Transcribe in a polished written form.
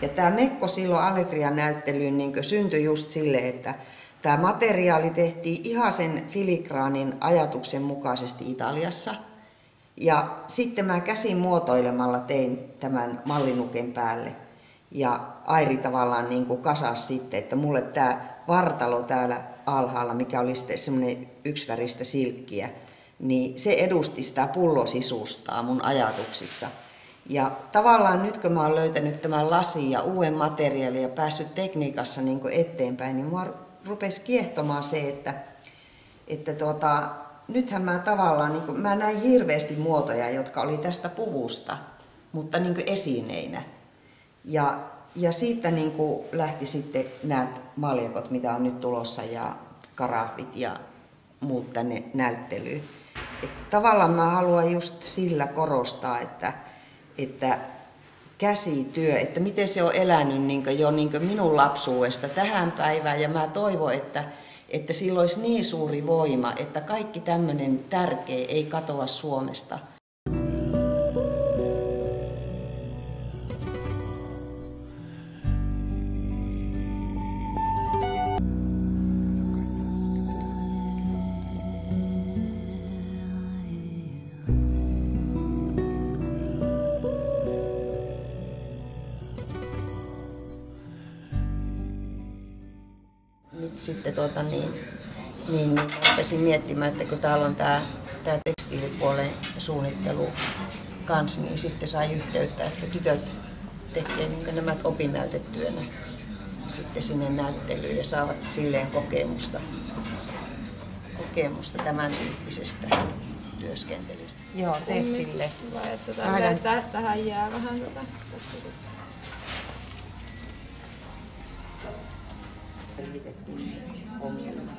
Ja tämä Mekko silloin Allegrian näyttelyyn niin syntyi just sille, että tämä materiaali tehtiin ihan sen filigraanin ajatuksen mukaisesti Italiassa. Ja sitten mä käsin muotoilemalla tein tämän mallinuken päälle. Ja Airi tavallaan niin kuin kasasi sitten, että mulle tämä vartalo täällä alhaalla, mikä oli sitten semmoinen yksiväristä silkkiä, niin se edusti sitä pullosisustaa mun ajatuksissa. Ja tavallaan nyt kun mä oon löytänyt tämän lasin ja uuden materiaalin ja päässyt tekniikassa niin kuin eteenpäin, niin mua rupesi kiehtomaan se, että nythän mä tavallaan, niin kuin, mä näin hirveästi muotoja, jotka oli tästä puvusta, mutta niin kuin esineinä. Ja siitä niin kuin lähti sitten nämä maljakot, mitä on nyt tulossa, ja karahvit ja muut tänne näyttelyyn. Että tavallaan mä haluan just sillä korostaa, että käsityö, että miten se on elänyt niin jo niin minun lapsuudesta tähän päivään. Ja mä toivon, että sillä olisi niin suuri voima, että kaikki tämmöinen tärkeä ei katoa Suomesta. Nyt sitten niin rupesin miettimään, että kun täällä on tämä tekstiilipuolen suunnittelu kanssa, niin sitten sai yhteyttä, että tytöt tekee niin nämä opinnäytetyönä sitten sinne näyttelyyn ja saavat silleen kokemusta tämän tyyppisestä työskentelystä. Joo, tee sille. Tähän jää vähän selvitettiin ongelma.